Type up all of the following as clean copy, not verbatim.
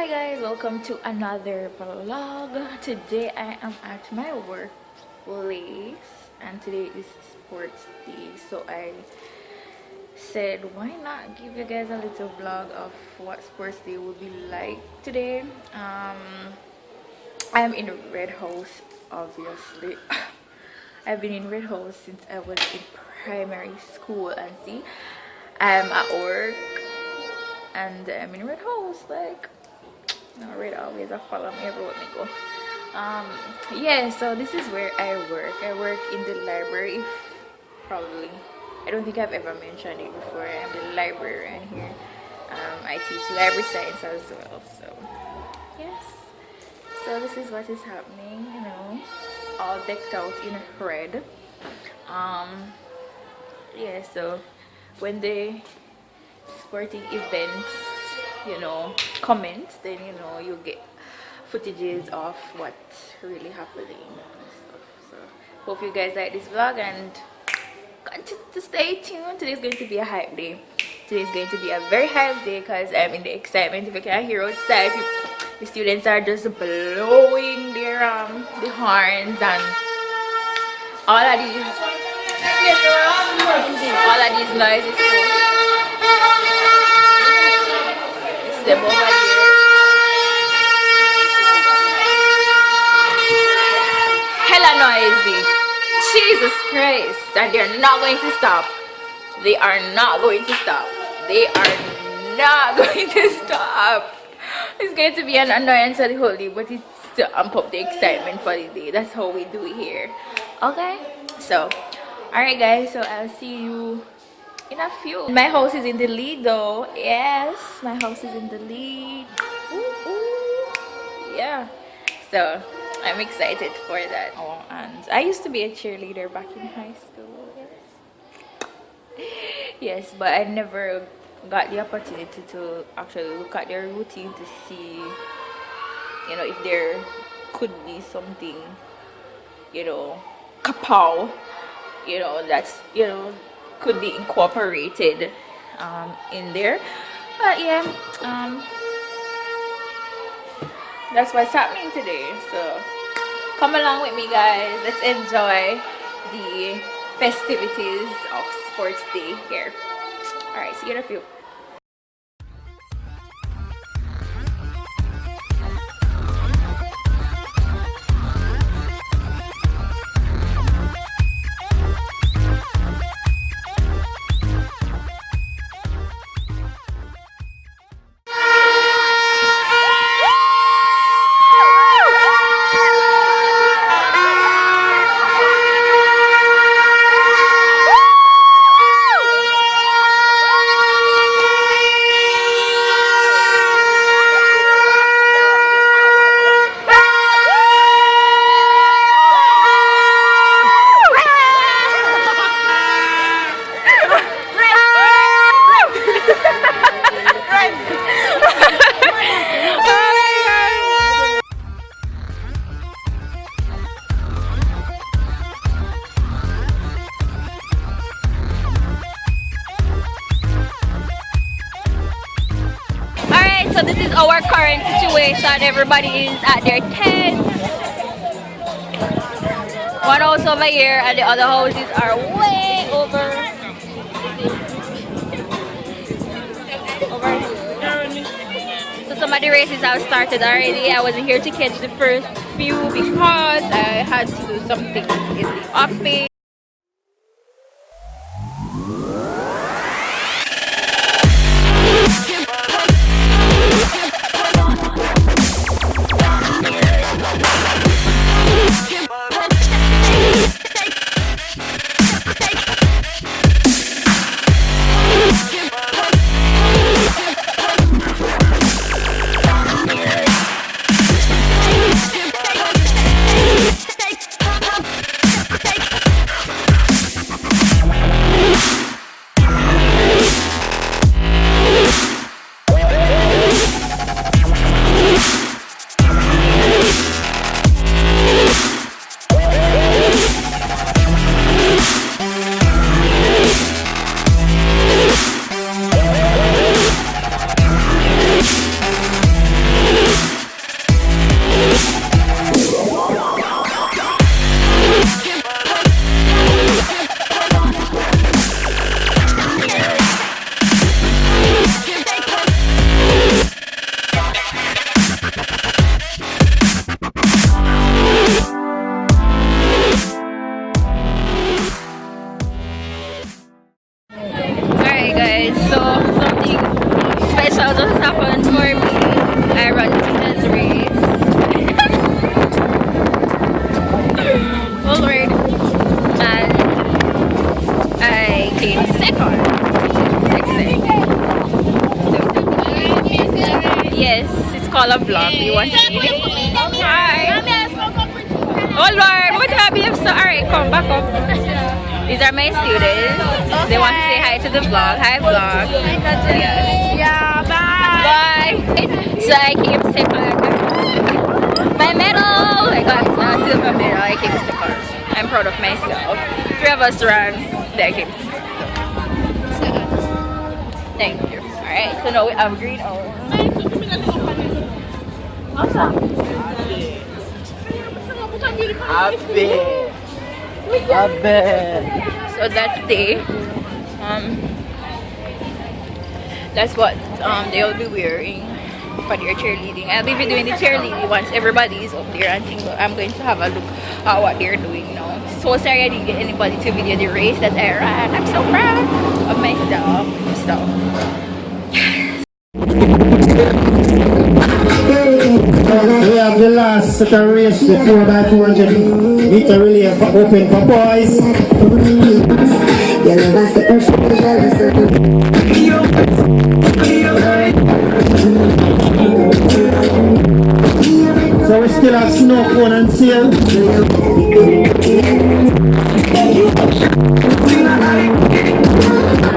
Hi guys, welcome to another vlog. Today I am at my workplace and today is sports day, so I said why not give you guys a little vlog of what sports day will be like today. I'm in Red House, obviously. I've been in Red House since I was in primary school, and see, I'm at work and I'm in Red House. Like, no, Red always follow me everywhere I go. Yeah, so this is where I work. I work in the library. Probably, I don't think I've ever mentioned it before. I'm the librarian here. I teach library science as well. So yes, so this is what is happening, you know, all decked out in red. Yeah, so when the sporting events, you know, comments, then you know you get footages of what's really happening and stuff. So hope you guys like this vlog and continue to stay tuned. Today's going to be a hype day. Today's going to be a very hype day because I'm in the excitement. If you can hear outside, the students are just blowing their the horns and all of these noises. It's them over here. Hella noisy. Jesus Christ. And they're not going to stop. They are not going to stop. They are not going to stop. It's going to be an annoyance for the whole day, but it's to amp up the excitement for the day. That's how we do it here. Okay? So, alright guys, so I'll see you in a few. My house is in the lead though. Yes, my house is in the lead. Ooh, ooh. Yeah. So, I'm excited for that. Oh, and I used to be a cheerleader back in high school. Yes. Yes, but I never got the opportunity to actually look at their routine to see, you know, if there could be something, you know, kapow, you know, that's, you know, could be incorporated in there. But yeah, that's what's happening today. So come along with me guys, let's enjoy the festivities of sports day here. All right, see you in a few. So this is our current situation. Everybody is at their tents. One house over here and the other houses are way over here. So some of the races have started already. I wasn't here to catch the first few because I had to do something in the office. call a vlog. You want to see it? Hi. Oh Lord, what have you? Alright, come back up. These are my students. They want to say hi to the vlog. Hi vlog. Yes. Yeah, bye. Bye. So I came second. My medal! I got a silver medal. I came second. I'm proud of myself. 3 of us ran. Then I came second. Thank you. Alright, so now we have green owl. So that's that's what they'll be wearing for their cheerleading. I'll be doing the cheerleading once everybody is up there. I think I'm going to have a look at what they're doing now. So sorry I didn't get anybody to video the race that I ran. I'm so proud of myself. So we have the last set of race, the 4x400 meter relay open for boys. So we still have snow cone and sail.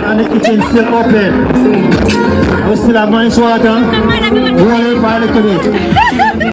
And the kitchen still open. We still have nice water. Water by the bit.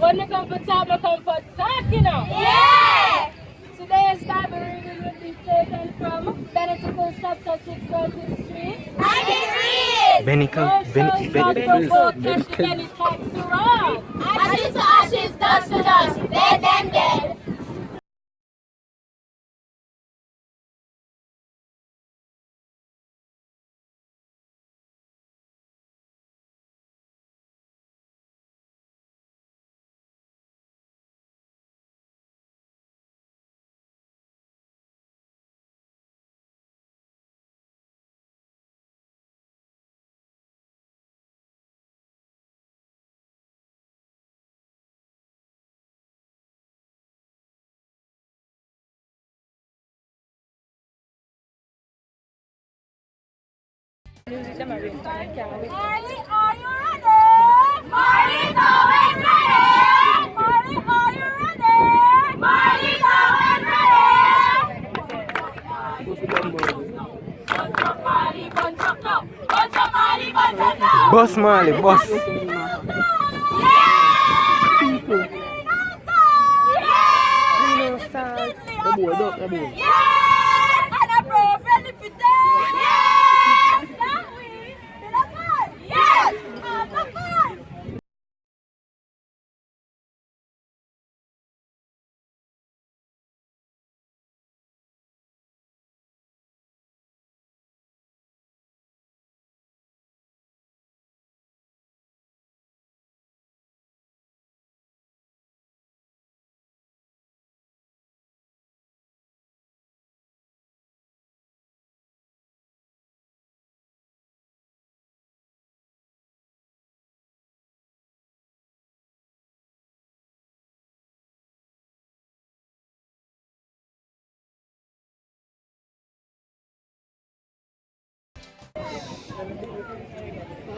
When you come for talk, you know. Yeah! Today's Bible reading will be taken from Leviticus chapter 6, verses 3. I can read! Ashes to ashes, dust to dust, dead and dead. Marley, are you ready? Marley's always ready. Marley, are you ready? Marley's always ready. Bunch up Marley, bunch up now. Bunch up Marley, bunch up now. Boss Marley, boss. Yeah! Yes! And I'm ready for that! Yes! That we! Yes! I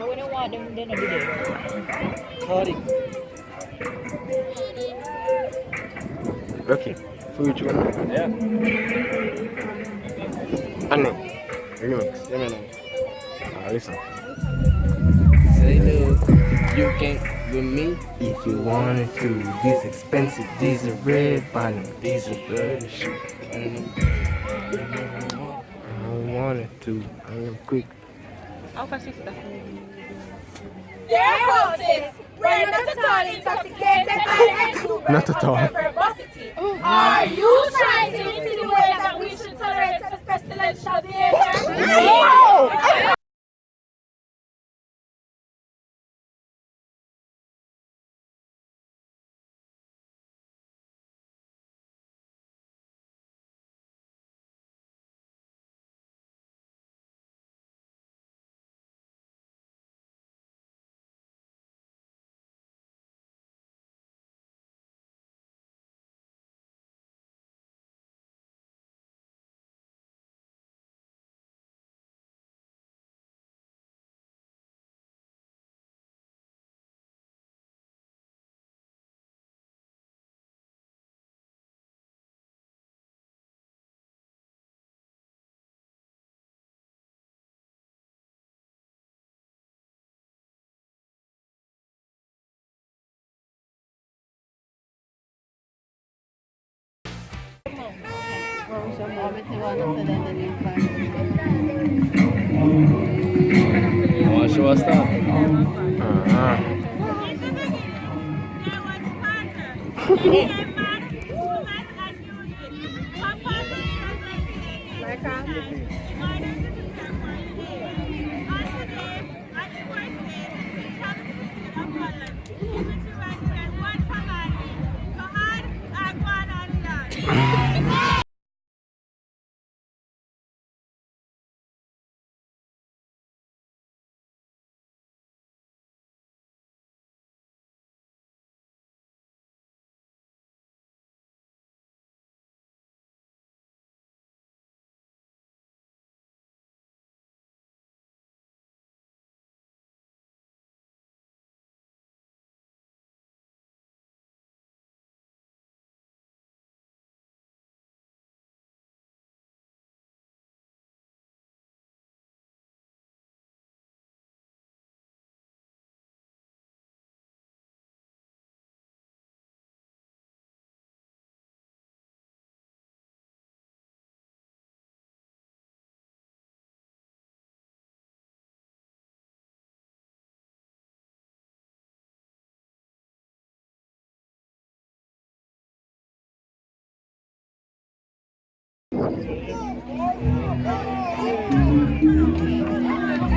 wouldn't want them to do that. Okay, for which one? Yeah. Anne, remix. Yeah, man. Listen. Say no, you can't with me if you wanted to. These expensive, these are red bottom, these are bloody shoes. I wanted to. I'm quick. Alpha sister. Dear hostess, we're not at all intoxicated by the exuberance Not at all. of verbosity. Are you trying to insinuate that we should tolerate such pestilential behavior? No! Want to show us that?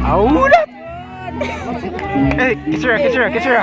How that? Hey, get your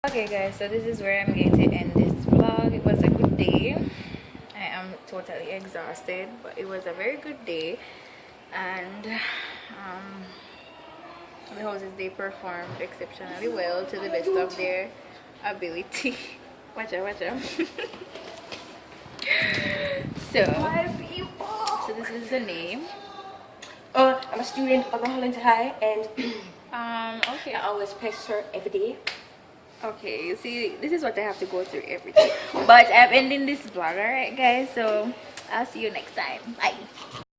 Okay guys, so this is where I'm going to end this vlog. It was a good day. I am totally exhausted, but it was a very good day. And the houses, they performed exceptionally well to the best of their ability. Watch out, watch out. So this is the name. I'm a student of the Holland High, and Okay. I always pester every day. Okay, you see, this is what I have to go through every day. But I'm ending this vlog, alright guys, so I'll see you next time. Bye.